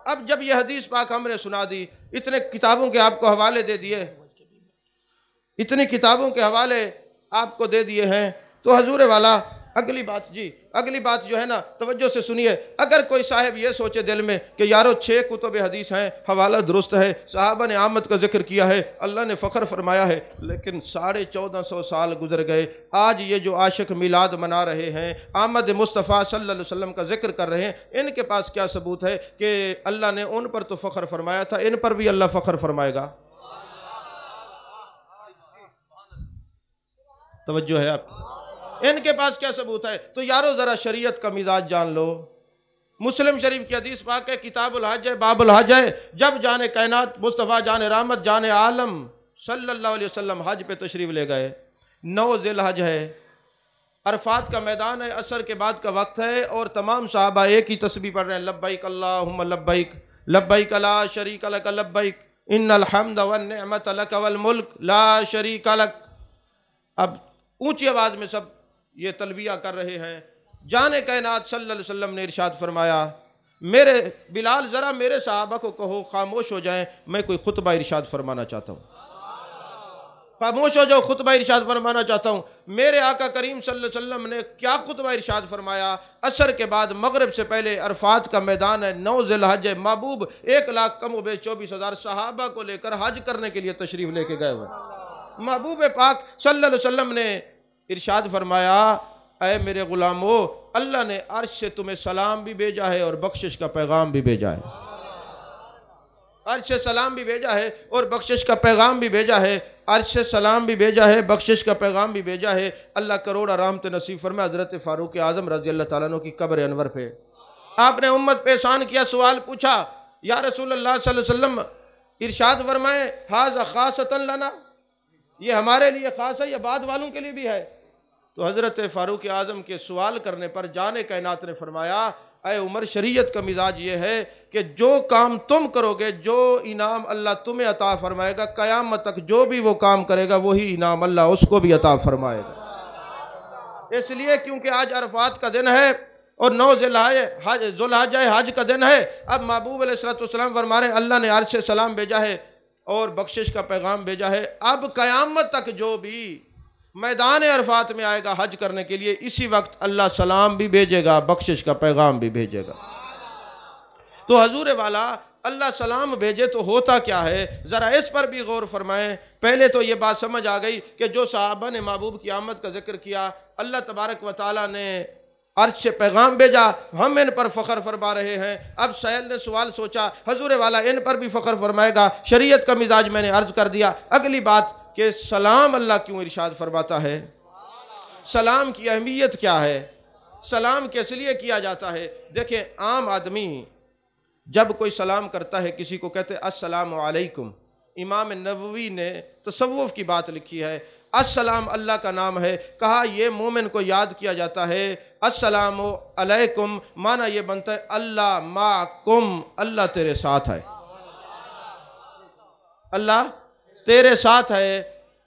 अब जब यह हदीस पाक हमने सुना दी, इतने किताबों के आपको हवाले दे दिए, इतनी किताबों के हवाले आपको दे दिए हैं, तो हजूर वाला अगली बात जो है ना, तवज्जो से सुनिए। अगर कोई साहिब ये सोचे दिल में कि यारो 6 कुतुब हदीस हैं, हवाला दुरुस्त है, सहाबा ने आमद का जिक्र किया है, अल्लाह ने फ़ख्र फरमाया है, लेकिन 1450 साल गुजर गए, आज ये जो आशिक मिलाद मना रहे हैं, आमद मुस्तफ़ा सल्लल्लाहु अलैहि वसल्लम का जिक्र कर रहे हैं, इनके पास क्या सबूत है कि अल्लाह ने उन पर तो फ़ख्र फरमाया था, इन पर भी अल्लाह फ़ख्र फरमाएगा? तवज्जो है आपकी? इनके पास क्या सबूत है? तो यारो ज़रा शरीयत का मिजाज जान लो। मुस्लिम शरीफ की हदीस पाक है, किताबुल हज है, बाबुल हज है, जब जाने कायनात मुस्तफ़ा जाने रहमत जाने आलम सल्लल्लाहु अलैहि वसल्लम हज पे तशरीफ़ ले गए। 9 ज़िलहज है, अरफात का मैदान है, असर के बाद का वक्त है, और तमाम सहाबा एक ही तस्बीह पढ़ रहे हैं, लब्बैक अल्लाहुम्मा लब्बैक, लब्बैक ला शरीक लक लब्बैक, इन्नल हम्द वन निअमत लक वल मुल्क ला शरीक लक। अब ऊंची आवाज़ में सब ये तलबिया कर रहे हैं। जाने कायनात सल्लल्लाहु अलैहि वसल्लम ने इरशाद फरमाया, मेरे बिलाल ज़रा मेरे सहाबा को कहो खामोश हो जाएं, मैं कोई खुतबा इरशाद फरमाना चाहता हूँ। खामोश हो जाओ, खुतबा इरशाद फरमाना चाहता हूँ। मेरे आका करीम सल्लल्लाहु अलैहि वसल्लम ने क्या खुतबा इरशाद फरमाया? असर के बाद मगरिब से पहले अरफात का मैदान है, 9 ज़िलहज है, महबूब 1 लाख कम व 24,000 सहाबा को लेकर हज करने के लिए तशरीफ़ लेके गए हुए। महबूब पाक सल्लल्लाहु अलैहि वसल्लम ने इरशाद फरमाया, ऐ मेरे गुलामो, अल्लाह ने अर्श से तुम्हें सलाम भी भेजा है और बख्शिश का पैगाम भी भेजा है। अर्श से सलाम भी भेजा है और बख्शिश का पैगाम भी भेजा है। अर्श से सलाम भी भेजा है, बख्शिश का पैगाम भी भेजा है। अल्लाह करोड़ रहमत नसीब फरमाए हज़रत फ़ारूक आज़म रज़ी अल्लाह तआला अन्हु की कब्र अनवर पे। आपने उम्मत पे एहसान किया, सवाल पूछा, या रसूलल्लाह सल्लल्लाहु अलैहि वसल्लम इरशाद फरमाए हाज़ा ख़ासतन लना, ये हमारे लिए ख़ास है या बाद वालों के लिए भी है? तो हज़रत फ़ारूक आज़म के सवाल करने पर जाने कायनात ने फरमाया, अय उमर, शरीयत का मिजाज ये है कि जो काम तुम करोगे, जो इनाम अल्लाह तुम्हें अता फरमाएगा, क़यामत तक जो भी वो काम करेगा वही इनाम अल्लाह उसको भी अता फरमाएगा। इसलिए क्योंकि आज अरफात का दिन है और 9 ज़ुल्हज हज का दिन है। अब महबूब अलैहिस्सलाम फरमा रहे हैं, अल्लाह ने अर्श से सलाम भेजा है और बख्शिश का पैगाम भेजा है। अब क़यामत तक जो भी मैदान अरफात में आएगा हज करने के लिए, इसी वक्त अल्लाह सलाम भी भेजेगा, बख्शिश का पैगाम भी भेजेगा। तो हजूर वाला अल्लाह सलाम भेजे तो होता क्या है, ज़रा इस पर भी गौर फरमाएं। पहले तो ये बात समझ आ गई कि जो सहाबा ने महबूब की आमद का जिक्र किया, अल्लाह तबारक व तआला ने अर्श से पैगाम भेजा, हम इन पर फ़ख्र फरमा रहे हैं। अब सैल ने सवाल सोचा, हजूर वाला इन पर भी फ़ख्र फरमाएगा। शरीयत का मिजाज मैंने अर्ज़ कर दिया। अगली बात कि सलाम अल्लाह क्यों इरशाद फरमाता है, सलाम की अहमियत क्या है, सलाम किस लिए किया जाता है? देखें, आम आदमी जब कोई सलाम करता है किसी को, कहते हैं अस्सलामु अलैकुम। इमाम नववी ने तसव्वुफ़ की बात लिखी है, अस्सलाम अल्लाह का नाम है। कहा यह मोमिन को याद किया जाता है। अस्सलामु अलैकुम माना यह बनता है अल्लाह माकुम, अल्लाह तेरे साथ है, अल्लाह तेरे साथ है।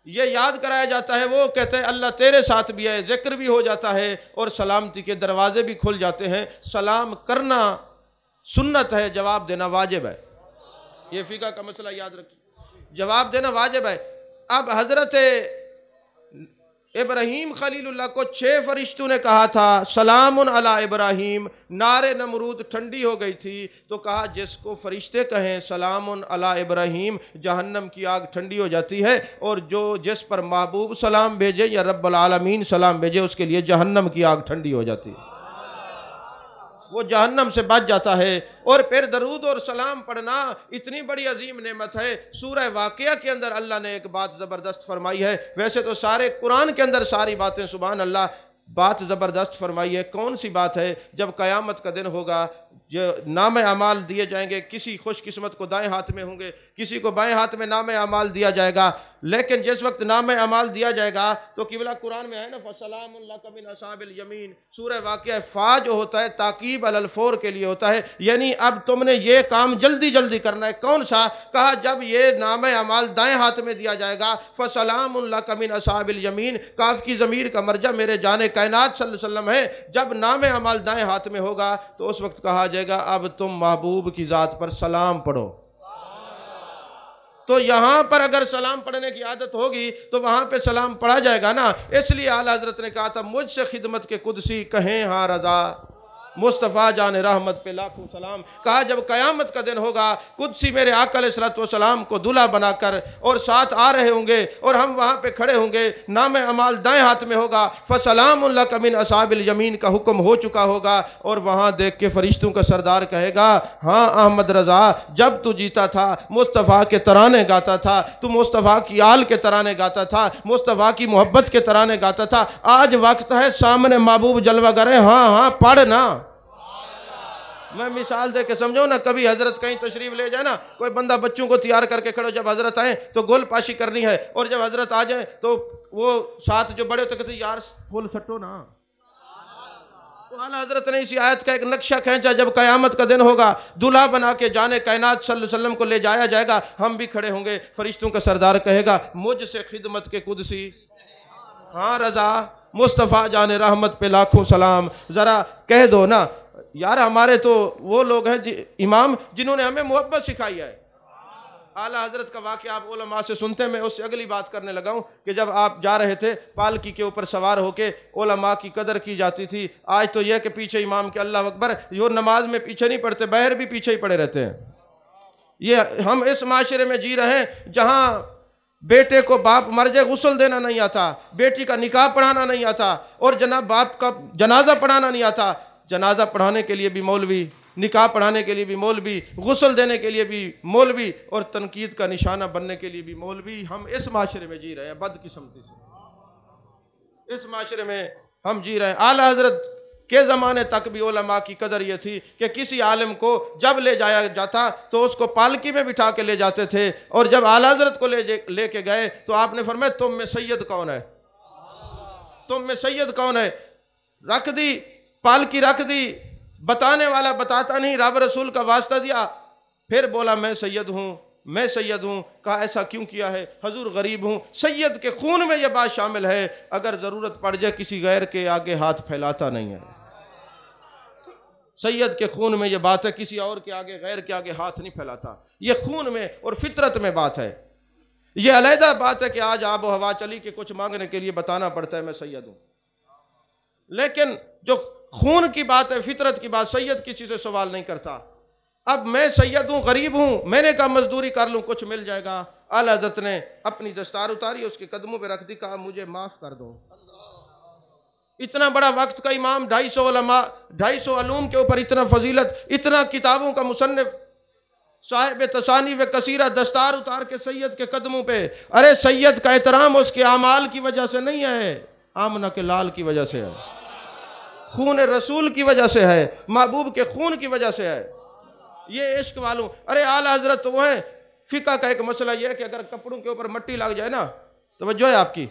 ये याद कराया जाता है। वो कहते हैं अल्लाह तेरे साथ भी है, जिक्र भी हो जाता है और सलामती के दरवाजे भी खुल जाते हैं। सलाम करना सुन्नत है, जवाब देना वाजिब है। ये फ़िक़्ह का मसला याद रखिए, जवाब देना वाजिब है। अब हज़रत इब्राहीम खलीलुल्लाह को 6 फरिश्तों ने कहा था सलामुन अला इब्राहीम। नारे नमरूद ठंडी हो गई थी तो कहा जिसको फरिश्ते कहें सलामुन अला इब्राहीम, जहन्नम की आग ठंडी हो जाती है, और जो जिस पर महबूब सलाम भेजे या रब्बुल आलमीन सलाम भेजे उसके लिए जहन्नम की आग ठंडी हो जाती है, वो जहन्नम से बच जाता है। और फिर दरूद और सलाम पढ़ना इतनी बड़ी अजीम नेमत है। सूरह वाक़िया के अंदर अल्लाह ने एक बात ज़बरदस्त फरमाई है। वैसे तो सारे कुरान के अंदर सारी बातें सुभान अल्लाह बात ज़बरदस्त फरमाई है। कौन सी बात है? जब क़यामत का दिन होगा, जो नाम अमाल दिए जाएंगे, किसी खुशकिस्मत को दाएं हाथ में होंगे, किसी को बाएं हाथ में नाम अमाल दिया जाएगा। लेकिन जिस वक्त नाम अमाल दिया जाएगा तो किबला कुरान में है ना, फसलामुन लका मिन अस्हाबिल यमीन, सूरह वाक़िया। फा जो होता है ताकीब अलल फ़ौर के लिए होता है, यानी अब तुमने ये काम जल्दी जल्दी करना है। कौन सा? कहा जब ये नाम अमाल दाएं हाथ में दिया जाएगा, फसलामुन लका मिन अस्हाबिल यमीन, काफ की ज़मीर का मर्जा मेरे जाने कायनात सल्लल्लाहु अलैहि वसल्लम है। जब नाम अमाल दाएं हाथ में होगा तो उस वक्त कहा जाएगा अब तुम महबूब की ज़ात पर सलाम पढ़ो। तो यहां पर अगर सलाम पढ़ने की आदत होगी तो वहां पे सलाम पढ़ा जाएगा ना। इसलिए आला हजरत ने कहा था मुझसे खिदमत के कुदसी कहें हाँ रजा, मुस्तफ़ा जान रहमत पे लाखों सलाम। कहा जब क़यामत का दिन होगा, कुदसी मेरे आका अलैहिस्सलातु वस्सलाम को दूल्हा बनाकर और साथ आ रहे होंगे और हम वहाँ पे खड़े होंगे, नाम अमाल दाएं हाथ में होगा, फसलामुन लका मिन अस्हाबिल यमीन का हुक्म हो चुका होगा। और वहाँ देख के फरिश्तों का सरदार कहेगा हाँ अहमद रज़ा, जब तू जीता था मुस्तफ़ा के तराने गाता था, तू मुस्तफ़ा की आल के तराने गाता था, मुस्तफ़ा की मोहब्बत के तराने गाता था। आज वक्त है सामने महबूब जलवा करे, हाँ हाँ पढ़ ना। मैं मिसाल दे के समझो ना, कभी हजरत कहीं तशरीफ ले जाए ना, कोई बंदा बच्चों को तैयार करके खड़ो, जब हजरत आए तो गोल पाशी करनी है, और जब हजरत आ जाए तो वो साथ जो बड़े होते कहते यार फुल सट्टो ना। तो आला हजरत ने इसी आयत का एक नक्शा खींचा, जब क़यामत का दिन होगा, दूल्हा बना के जाने कायनात सल्लल्लाहु अलैहि वसल्लम को ले जाया जाएगा, हम भी खड़े होंगे, फरिश्तों का सरदार कहेगा मुझसे खिदमत के कुदसी हाँ रज़ा, मुस्तफ़ा जाने रहमत पे लाखों सलाम। ज़रा कह दो ना यार, हमारे तो वो लोग हैं इमाम जिन्होंने हमें मोहब्बत सिखाई है। आला हजरत का वाक़या आप उलमा से सुनते हैं। मैं उससे अगली बात करने लगा हूँ कि जब आप जा रहे थे पालकी के ऊपर सवार होके, उलमा की कदर की जाती थी। आज तो यह कि पीछे इमाम के अल्लाह अकबर, जो नमाज में पीछे नहीं पड़ते, बाहर भी पीछे ही पड़े रहते हैं। ये हम इस माशरे में जी रहे हैं जहाँ बेटे को बाप मर जाए गुस्ल देना नहीं आता, बेटी का निकाह पढ़ाना नहीं आता, और जनाब बाप का जनाजा पढ़ाना नहीं आता। जनाजा पढ़ाने के लिए भी मौलवी, निकाह पढ़ाने के लिए भी मौलवी, गुस्ल देने के लिए भी मौलवी, और तनकीद का निशाना बनने के लिए भी मौलवी। हम इस माशरे में जी रहे हैं, बदकिस्मती से इस माशरे में हम जी रहे हैं। आला हजरत के ज़माने तक भी उलमा की कदर ये थी कि किसी आलिम को जब ले जाया जाता तो उसको पालकी में बिठा के ले जाते थे, और जब आला हजरत को ले के गए तो आपने फरमाया तुम में सैयद कौन है, तुम में सैयद कौन है। रख दी पालकी, रख दी, बताने वाला बताता नहीं, रब रसूल का वास्ता दिया, फिर बोला मैं सैयद हूँ, मैं सैयद हूँ। कहा ऐसा क्यों किया है? हजूर गरीब हूँ। सैयद के खून में यह बात शामिल है, अगर ज़रूरत पड़ जाए किसी गैर के आगे हाथ फैलाता नहीं है। सैयद के खून में यह बात है, किसी और के आगे, गैर के आगे हाथ नहीं फैलाता। ये खून में और फितरत में बात है। यह अलहदा बात है कि आज आब व हवा चली कि कुछ मांगने के लिए बताना पड़ता है मैं सैयद हूँ, लेकिन जो खून की बात है, फितरत की बात, सैयद किसी से सवाल नहीं करता। अब मैं सैयद हूँ, गरीब हूँ, मैंने कहा मजदूरी कर लूँ, कुछ मिल जाएगा। आला हज़रत ने अपनी दस्तार उतारी, उसके कदमों पे रख दी, कहा मुझे माफ़ कर दो। इतना बड़ा वक्त का इमाम, 250 अलूम के ऊपर इतना फजीलत, इतना किताबों का मुसन्निफ, साहिब तसानी व कसीरा, दस्तार उतार के सैयद के कदमों पे। अरे सैयद का एहतराम उसके अमाल की वजह से नहीं है, आमना के लाल की वजह से है, खून रसूल की वजह से है, महबूब के खून की वजह से है। ये इश्क वालों। अरे आला हजरत तो वो है, फिका का एक मसला यह है कि अगर कपड़ों के ऊपर मट्टी लग जाए ना, तो वजह है आपकी,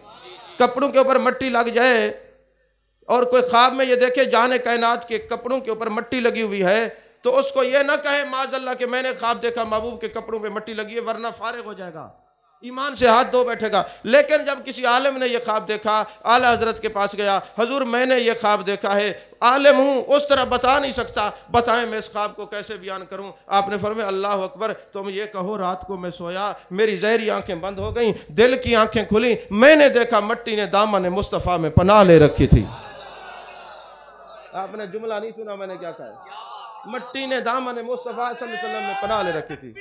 कपड़ों के ऊपर मट्टी लग जाए और कोई ख्वाब में ये देखे जाने कायनात के कपड़ों के ऊपर मट्टी लगी हुई है, तो उसको ये ना कहे माज़अल्लाह कि मैंने ख्वाब देखा महबूब के कपड़ों पे मट्टी लगी है, वरना फारिग हो जाएगा, ईमान से हाथ धो बैठेगा। लेकिन जब किसी आलिम ने यह ख्वाब देखा, आला हजरत के पास गया, हजूर मैंने ये ख्वाब देखा है, आलिम हूँ, उस तरह बता नहीं सकता, बताएं मैं इस ख्वाब को कैसे बयान करूँ। आपने फरमाया अल्लाह अकबर, तुम ये कहो रात को मैं सोया, मेरी जहरी आंखें बंद हो गईं, दिल की आंखें खुली, मैंने देखा मट्टी ने दामन मुस्तफ़ा में पनाह ले रखी थी। आपने जुमला नहीं सुना मैंने क्या कहा? मट्टी ने दामन मुस्तफ़ा सल्लल्लाहु अलैहि वसल्लम में पनाह ले रखी थी।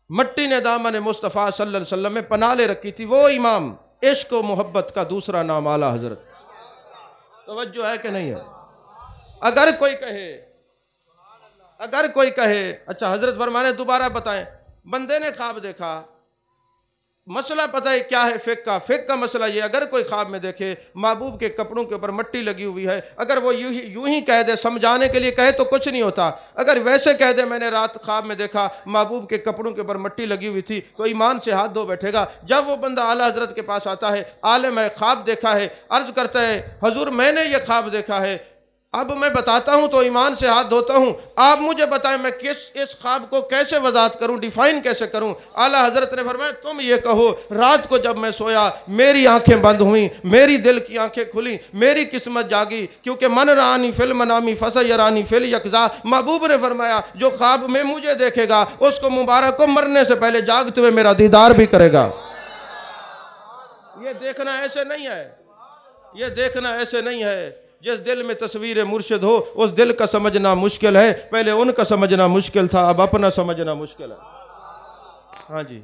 मट्टी ने दामन मुस्तफ़ा सल्लल्लाहु अलैहि वसल्लम में पनाह ले रखी थी। वो इमाम, इश्क व मोहब्बत का दूसरा नाम आला हजरत। तवज्जो है कि नहीं है? अगर कोई कहे अच्छा हजरत फरमाने दोबारा बताएं, बंदे ने ख्वाब देखा मसला पता है क्या है? फ़िक़्ह का मसला ये, अगर कोई ख्वाब में देखे महबूब के कपड़ों के ऊपर मट्टी लगी हुई है, अगर वो यूं ही कह दे, समझाने के लिए कहे तो कुछ नहीं होता। अगर वैसे कह दे मैंने रात ख्वाब में देखा महबूब के कपड़ों के ऊपर मट्टी लगी हुई थी, तो ईमान से हाथ धो बैठेगा। जब वो बंदा आला हज़रत के पास आता है, आलिम है, ख्वाब देखा है, अर्ज़ करता है हुज़ूर मैंने ये ख्वाब देखा है, अब मैं बताता हूं तो ईमान से हाथ धोता हूं, आप मुझे बताएं मैं इस ख्वाब को कैसे वजाहत करूं, डिफाइन कैसे करूं। आला हजरत ने फरमाया तुम ये कहो रात को जब मैं सोया मेरी आंखें बंद हुई, मेरी दिल की आंखें खुली, मेरी किस्मत जागी, क्योंकि मन रानी फिल मनामी फसयरानी फिल यकजा। महबूब ने फरमाया जो ख्वाब में मुझे देखेगा उसको मुबारक को मरने से पहले जागते हुए मेरा दीदार भी करेगा। ये देखना ऐसे नहीं है, ये देखना ऐसे नहीं है। जिस दिल में तस्वीर मुर्शिद हो उस दिल का समझना मुश्किल है, पहले उनका समझना मुश्किल था, अब अपना समझना मुश्किल है। हाँ जी,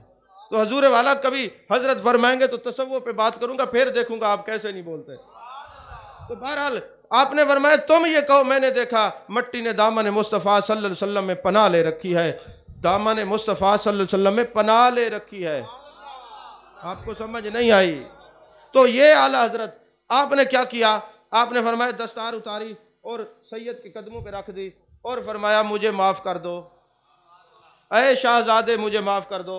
तो हजूर वाला कभी हजरत फरमाएंगे तो तसव्वुफ पे बात करूंगा, फिर देखूंगा आप कैसे नहीं बोलते। तो बहरहाल आपने फरमाया तुम ये कहो मैंने देखा मट्टी ने दामन मुस्तफ़ा सल्लल्लाहु अलैहि वसल्लम में पनाह ले रखी है, दामन मुस्तफ़ा सल्लल्लाहु अलैहि वसल्लम में पनाह ले रखी है। आपको समझ नहीं आई? तो ये आला हजरत आपने क्या किया? आपने फरमाया दस्तार उतारी और सैयद के कदमों पे रख दी और फरमाया मुझे माफ़ कर दो, ऐ शाहजादे मुझे माफ़ कर दो,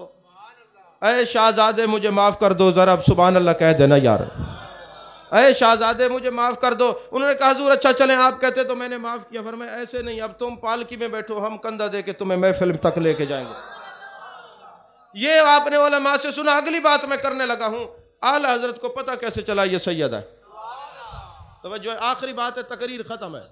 ऐ शाहजादे मुझे माफ़ कर दो। ज़रा अब सुभान अल्लाह कह देना यार, ऐ शाहजादे मुझे माफ़ कर दो। उन्होंने कहा हुज़ूर अच्छा चलें, आप कहते तो मैंने माफ़ किया। फरमाया ऐसे नहीं, अब तुम पालकी में बैठो, हम कंधा दे के तुम्हें महफिल तक लेके जाएंगे। ये आपने उलमा से सुना। अगली बात मैं करने लगा हूँ, आला हजरत को पता कैसे चला ये सैयद है? तवज्जो, आखिरी बात है, तकरीर ख़त्म है।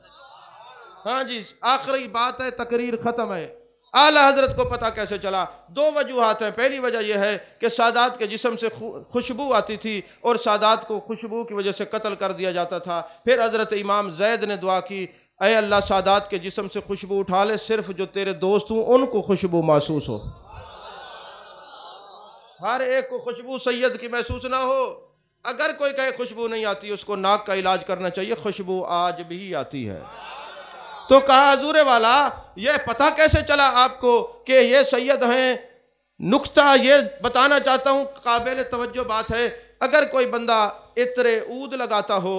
हाँ जी, आखिरी बात है, तकरीर ख़त्म है। आला हजरत को पता कैसे चला? दो वजूहात हैं। पहली वजह यह है कि सादात के जिस्म से खुशबू आती थी और सादात को खुशबू की वजह से कत्ल कर दिया जाता था। फिर हजरत इमाम जैद ने दुआ की, ऐ अल्लाह सादात के जिस्म से खुशबू उठा ले, सिर्फ जो तेरे दोस्त हों उनको खुशबू महसूस हो, हर एक को खुशबू सैयद की महसूस ना हो। अगर कोई कहे खुशबू नहीं आती उसको नाक का इलाज करना चाहिए, खुशबू आज भी आती है। तो कहा हुजूर वाला ये पता कैसे चला आपको कि ये सैयद हैं? नुक्ता ये बताना चाहता हूँ, काबिल तवज्जो बात है। अगर कोई बंदा इत्रे ऊद लगाता हो,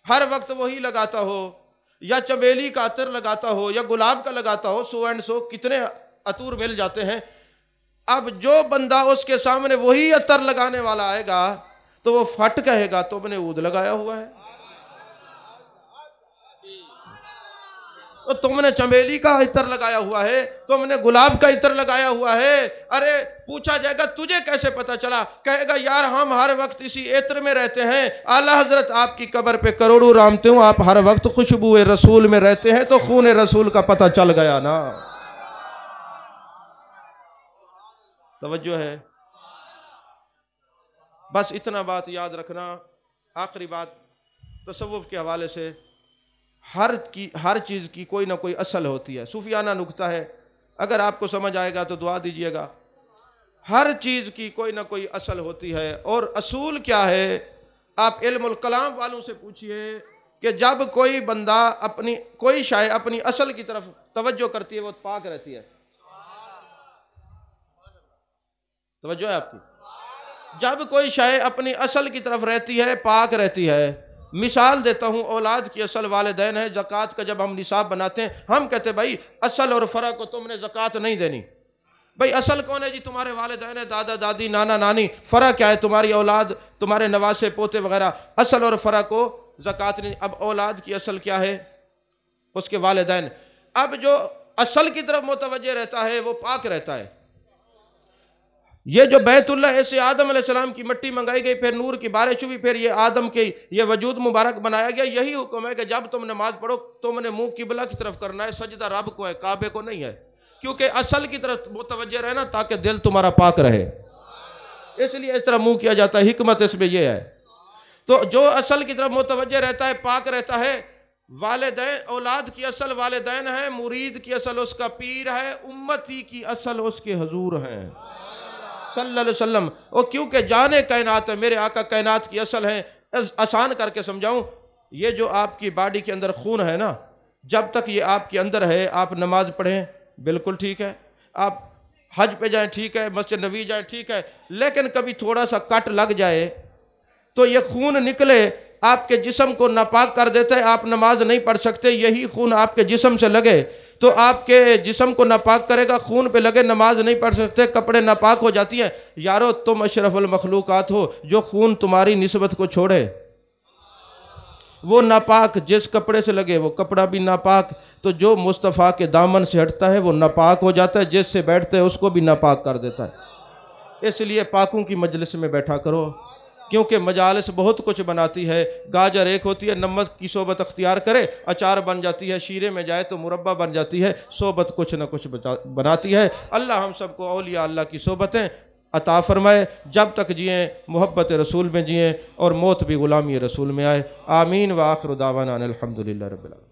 हर वक्त वही लगाता हो, या चमेली का अतर लगाता हो, या गुलाब का लगाता हो, 100 एंड 100 कितने अतूर मिल जाते हैं। अब जो बंदा उसके सामने वही अतर लगाने वाला आएगा तो वो फट कहेगा तुमने ऊद लगाया हुआ है, तो तुमने चमेली का इत्र लगाया हुआ है, तुमने गुलाब का इत्र लगाया हुआ है। अरे पूछा जाएगा तुझे कैसे पता चला? कहेगा यार हम हर वक्त इसी इत्र में रहते हैं। आला हजरत आपकी कब्र पे करोड़ों रामते हूँ, आप हर वक्त खुशबू रसूल में रहते हैं, तो खून रसूल का पता चल गया ना। तवज्जो है? बस इतना बात याद रखना। आखिरी बात तसव्वुफ के हवाले से, हर चीज़ की कोई ना कोई असल होती है। सूफियाना नुक्ता है, अगर आपको समझ आएगा तो दुआ दीजिएगा। हर चीज़ की कोई ना कोई असल होती है। और असूल क्या है? आप इल्मुल कलाम वालों से पूछिए कि जब कोई बंदा कोई शाय अपनी असल की तरफ तवज्जो करती है वो पाक रहती है। तवज्जो है आपकी? जब कोई शाय अपनी असल की तरफ रहती है पाक रहती है। मिसाल देता हूँ, औलाद की असल वालिदैन है। ज़कात का जब हम निसाब बनाते हैं हम कहते भाई असल और फ़र्क को तुमने ज़कात नहीं देनी। भाई असल कौन है जी? तुम्हारे वालिदैन है, दादा दादी नाना नानी। फ़र्क क्या है? तुम्हारी औलाद, तुम्हारे नवासे पोते वगैरह। असल और फ़र्क को ज़कात नहीं। अब औलाद की असल क्या है? उसके वालिदैन। अब जो असल की तरफ मुतवज्जे रहता है वो पाक रहता है। ये जो बैतुल्लाह ऐसे आदम अलैहिस्सलाम की मिट्टी मंगाई गई, फिर नूर की बारिश हुई, फिर ये आदम के ये वजूद मुबारक बनाया गया। यही हुक्म है कि जब तुम नमाज पढ़ो तुमने मुंह किबला की तरफ करना है, सजदा रब को है, काबे को नहीं है। क्योंकि असल की तरफ मुतवज्जे रहना ताकि दिल तुम्हारा पाक रहे, इसलिए इस तरह मुंह किया जाता है। हिकमत इसमें यह है। तो जो असल की तरफ मुतवज्जे रहता है पाक रहता है। वालिदैन, औलाद की असल वालिदैन है, मुरीद की असल उसका पीर है, उम्मती की असल उसके हुजूर हैं सल्लल्लाहु अलैहि वसल्लम। और क्योंकि जाने कायनात है, मेरे आका कायनात की असल है। आसान करके समझाऊं, ये जो आपकी बॉडी के अंदर खून है ना, जब तक ये आपके अंदर है आप नमाज पढ़ें बिल्कुल ठीक है। आप हज पे जाएं ठीक है, मस्जिद नबी जाएं ठीक है, लेकिन कभी थोड़ा सा कट लग जाए तो ये खून निकले, आपके जिस्म को नापाक कर देता है, आप नमाज नहीं पढ़ सकते। यही खून आपके जिस्म से लगे तो आपके जिस्म को नापाक करेगा, खून पे लगे नमाज नहीं पढ़ सकते, कपड़े नापाक हो जाती हैं। यारो तुम अशरफुल मखलूकात हो, जो खून तुम्हारी निस्बत को छोड़े वो नापाक, जिस कपड़े से लगे वो कपड़ा भी नापाक। तो जो मुस्तफ़ा के दामन से हटता है वो नापाक हो जाता है, जिससे बैठते हैं उसको भी नापाक कर देता है। इसलिए पाकों की मजलिस में बैठा करो, क्योंकि मजालिस बहुत कुछ बनाती है। गाजर एक होती है, नमक की सोबत अख्तियार करे अचार बन जाती है, शीरे में जाए तो मुरब्बा बन जाती है। सोबत कुछ न कुछ बनाती है। अल्लाह हम सबको औलिया अल्लाह की सोबतें अता फरमाए, जब तक जिए मोहब्बत रसूल में जिए और मौत भी ग़ुलामी रसूल में आए। आमीन व आखिर दावाना अनिल हम्दुलिल्लाहि रब्बिल आलमीन।